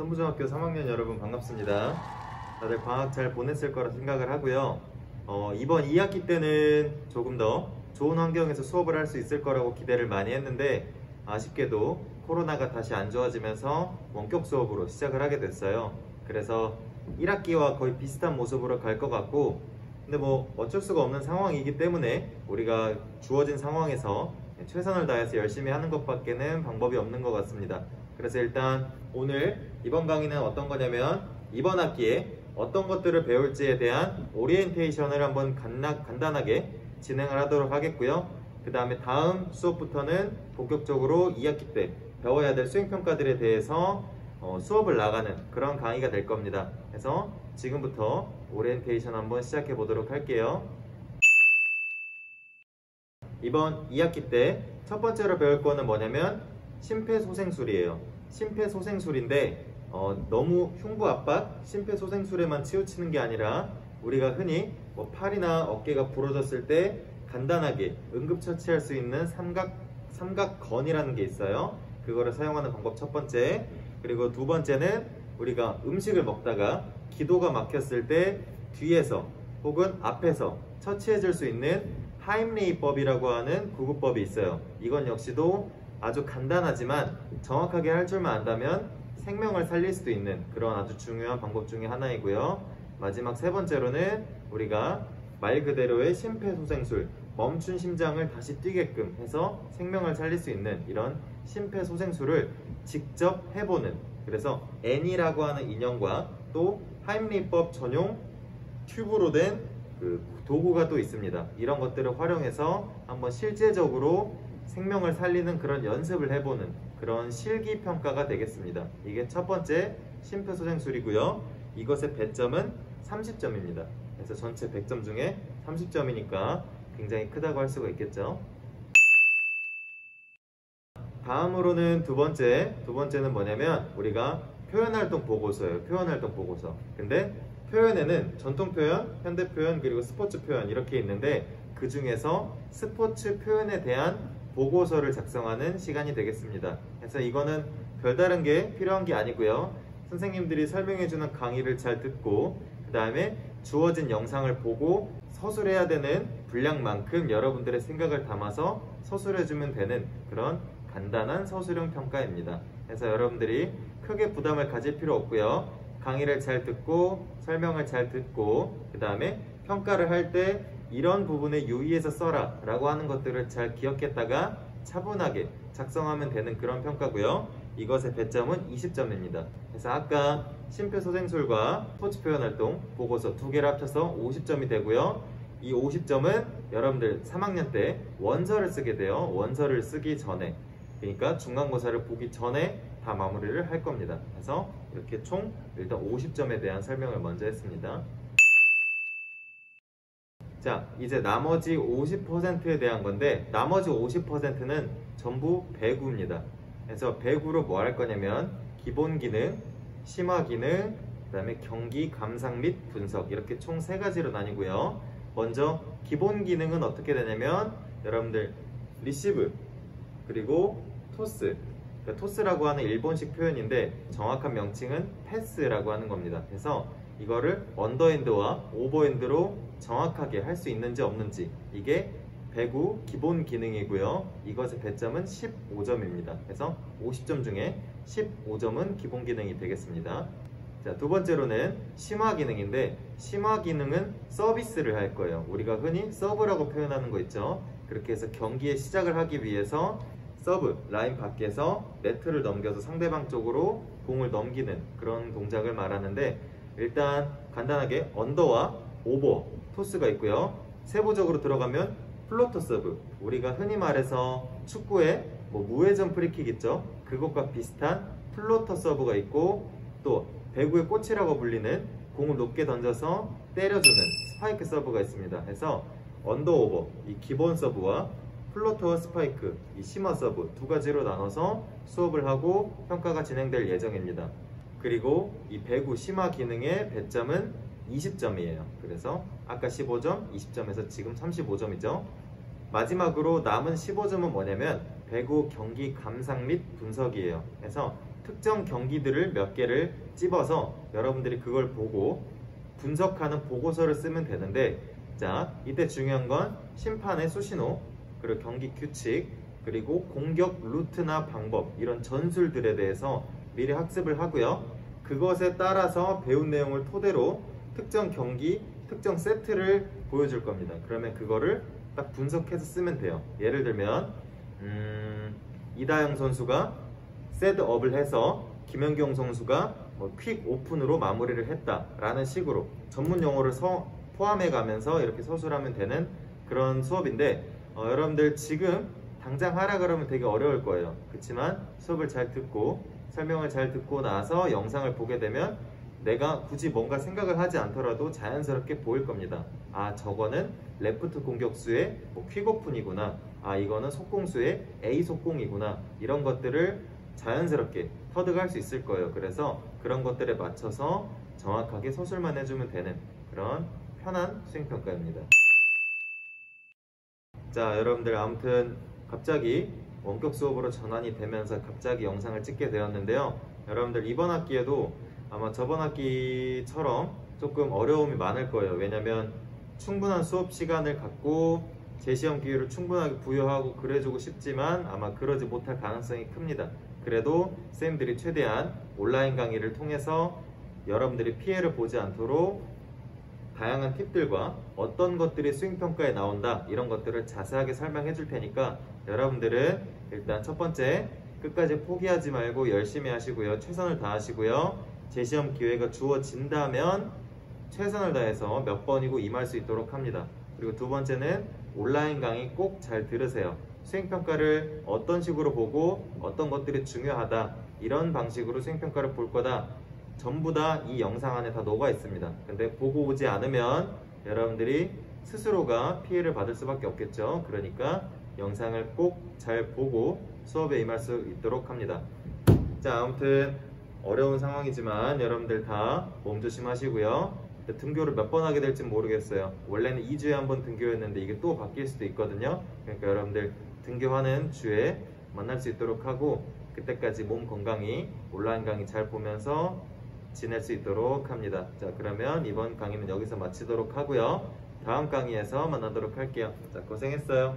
천부중학교 3학년 여러분 반갑습니다. 다들 방학 잘 보냈을 거라 생각을 하고요. 이번 2학기 때는 조금 더 좋은 환경에서 수업을 할 수 있을 거라고 기대를 많이 했는데 아쉽게도 코로나가 다시 안 좋아지면서 원격 수업으로 시작을 하게 됐어요. 그래서 1학기와 거의 비슷한 모습으로 갈 것 같고, 근데 뭐 어쩔 수가 없는 상황이기 때문에 우리가 주어진 상황에서 최선을 다해서 열심히 하는 것밖에는 방법이 없는 것 같습니다. 그래서 일단 오늘 이번 강의는 어떤 거냐면 이번 학기에 어떤 것들을 배울지에 대한 오리엔테이션을 한번 간단하게 진행을 하도록 하겠고요. 그 다음에 다음 수업부터는 본격적으로 2학기 때 배워야 될 수행평가들에 대해서 수업을 나가는 그런 강의가 될 겁니다. 그래서 지금부터 오리엔테이션 한번 시작해 보도록 할게요. 이번 2학기 때 첫 번째로 배울 거는 뭐냐면 심폐소생술이에요. 심폐소생술인데 너무 흉부압박, 심폐소생술에만 치우치는 게 아니라 우리가 흔히 뭐 팔이나 어깨가 부러졌을 때 간단하게 응급처치할 수 있는 삼각건이라는 게 있어요. 그거를 사용하는 방법 첫 번째. 그리고 두 번째는 우리가 음식을 먹다가 기도가 막혔을 때 뒤에서 혹은 앞에서 처치해 줄 수 있는 하임리히법이라고 하는 구급법이 있어요. 이건 역시도 아주 간단하지만 정확하게 할 줄만 안다면 생명을 살릴 수도 있는 그런 아주 중요한 방법 중에 하나이고요. 마지막 세 번째로는 우리가 말 그대로의 심폐소생술, 멈춘 심장을 다시 뛰게끔 해서 생명을 살릴 수 있는 이런 심폐소생술을 직접 해보는, 그래서 N이라고 하는 인형과 또 하임리히법 전용 튜브로 된 그 도구가 또 있습니다. 이런 것들을 활용해서 한번 실제적으로 생명을 살리는 그런 연습을 해보는 그런 실기평가가 되겠습니다. 이게 첫 번째 심폐소생술이고요. 이것의 배점은 30점입니다. 그래서 전체 100점 중에 30점이니까 굉장히 크다고 할 수가 있겠죠. 다음으로는 두 번째는 뭐냐면 우리가 표현활동 보고서예요. 표현활동 보고서. 근데 표현에는 전통 표현, 현대 표현, 그리고 스포츠 표현 이렇게 있는데 그 중에서 스포츠 표현에 대한 보고서를 작성하는 시간이 되겠습니다. 그래서 이거는 별다른 게 필요한 게 아니고요. 선생님들이 설명해주는 강의를 잘 듣고 그 다음에 주어진 영상을 보고 서술해야 되는 분량만큼 여러분들의 생각을 담아서 서술해주면 되는 그런 간단한 서술형 평가입니다. 그래서 여러분들이 크게 부담을 가질 필요 없고요. 강의를 잘 듣고 설명을 잘 듣고 그 다음에 평가를 할 때 이런 부분에 유의해서 써라 라고 하는 것들을 잘 기억했다가 차분하게 작성하면 되는 그런 평가고요. 이것의 배점은 20점입니다. 그래서 아까 심폐소생술과 스포츠 표현활동 보고서 두 개를 합쳐서 50점이 되고요. 이 50점은 여러분들 3학년 때 원서를 쓰게 돼요. 원서를 쓰기 전에, 그러니까 중간고사를 보기 전에 다 마무리를 할 겁니다. 그래서 이렇게 총 일단 50점에 대한 설명을 먼저 했습니다. 자, 이제 나머지 50%에 대한 건데 나머지 50%는 전부 배구입니다. 그래서 배구로 뭐 할 거냐면 기본 기능, 심화 기능, 그 다음에 경기 감상 및 분석, 이렇게 총 3가지로 나뉘고요. 먼저 기본 기능은 어떻게 되냐면 여러분들 리시브 그리고 토스, 그러니까 토스라고 하는 일본식 표현인데 정확한 명칭은 패스라고 하는 겁니다. 그래서 이거를 언더핸드와 오버핸드로 정확하게 할 수 있는지 없는지, 이게 배구 기본 기능이고요. 이것의 배점은 15점입니다. 그래서 50점 중에 15점은 기본 기능이 되겠습니다. 자, 두 번째로는 심화 기능인데 심화 기능은 서비스를 할 거예요. 우리가 흔히 서브라고 표현하는 거 있죠. 그렇게 해서 경기의 시작을 하기 위해서 서브, 라인 밖에서 네트를 넘겨서 상대방 쪽으로 공을 넘기는 그런 동작을 말하는데, 일단 간단하게 언더와 오버, 토스가 있고요. 세부적으로 들어가면 플로터 서브, 우리가 흔히 말해서 축구에 뭐 무회전 프리킥 있죠. 그것과 비슷한 플로터 서브가 있고, 또 배구의 꽃이라고 불리는 공을 높게 던져서 때려주는 스파이크 서브가 있습니다. 그래서 언더 오버, 이 기본 서브와 플로터와 스파이크, 이 심화 서브 두 가지로 나눠서 수업을 하고 평가가 진행될 예정입니다. 그리고 이 배구 심화 기능의 배점은 20점이에요. 그래서 아까 15점, 20점에서 지금 35점이죠. 마지막으로 남은 15점은 뭐냐면 배구 경기 감상 및 분석이에요. 그래서 특정 경기들을 몇 개를 찝어서 여러분들이 그걸 보고 분석하는 보고서를 쓰면 되는데, 자, 이때 중요한 건 심판의 수신호, 그리고 경기 규칙, 그리고 공격 루트나 방법, 이런 전술들에 대해서 미리 학습을 하고요. 그것에 따라서 배운 내용을 토대로 특정 경기, 특정 세트를 보여줄 겁니다. 그러면 그거를 딱 분석해서 쓰면 돼요. 예를 들면 이다영 선수가 셋업을 해서 김연경 선수가 퀵 오픈으로 마무리를 했다라는 식으로 전문 용어를 포함해 가면서 이렇게 서술하면 되는 그런 수업인데, 여러분들 지금 당장 하라 그러면 되게 어려울 거예요. 그렇지만 수업을 잘 듣고 설명을 잘 듣고 나서 영상을 보게 되면 내가 굳이 뭔가 생각을 하지 않더라도 자연스럽게 보일 겁니다. 아, 저거는 레프트 공격수의 퀵오픈이구나. 아, 이거는 속공수의 A 속공이구나. 이런 것들을 자연스럽게 터득할 수 있을 거예요. 그래서 그런 것들에 맞춰서 정확하게 서술만 해주면 되는 그런 편한 수행평가입니다. 자, 여러분들 아무튼 갑자기 원격 수업으로 전환이 되면서 갑자기 영상을 찍게 되었는데요. 여러분들 이번 학기에도 아마 저번 학기처럼 조금 어려움이 많을 거예요. 왜냐면 충분한 수업 시간을 갖고 재시험 기회를 충분하게 부여하고 그래주고 싶지만 아마 그러지 못할 가능성이 큽니다. 그래도 쌤들이 최대한 온라인 강의를 통해서 여러분들이 피해를 보지 않도록 다양한 팁들과 어떤 것들이 수행평가에 나온다, 이런 것들을 자세하게 설명해 줄 테니까 여러분들은 일단 첫 번째, 끝까지 포기하지 말고 열심히 하시고요. 최선을 다하시고요. 재시험 기회가 주어진다면 최선을 다해서 몇 번이고 임할 수 있도록 합니다. 그리고 두 번째는 온라인 강의 꼭 잘 들으세요. 수행평가를 어떤 식으로 보고 어떤 것들이 중요하다, 이런 방식으로 수행평가를 볼 거다, 전부 다 이 영상 안에 다 녹아 있습니다. 근데 보고 오지 않으면 여러분들이 스스로가 피해를 받을 수밖에 없겠죠. 그러니까 영상을 꼭 잘 보고 수업에 임할 수 있도록 합니다. 자, 아무튼 어려운 상황이지만 여러분들 다 몸조심하시고요. 등교를 몇 번 하게 될지 모르겠어요. 원래는 2주에 한 번 등교였는데 이게 또 바뀔 수도 있거든요. 그러니까 여러분들 등교하는 주에 만날 수 있도록 하고, 그때까지 몸 건강히 온라인 강의 잘 보면서 지낼 수 있도록 합니다. 자, 그러면 이번 강의는 여기서 마치도록 하고요. 다음 강의에서 만나도록 할게요. 자, 고생했어요.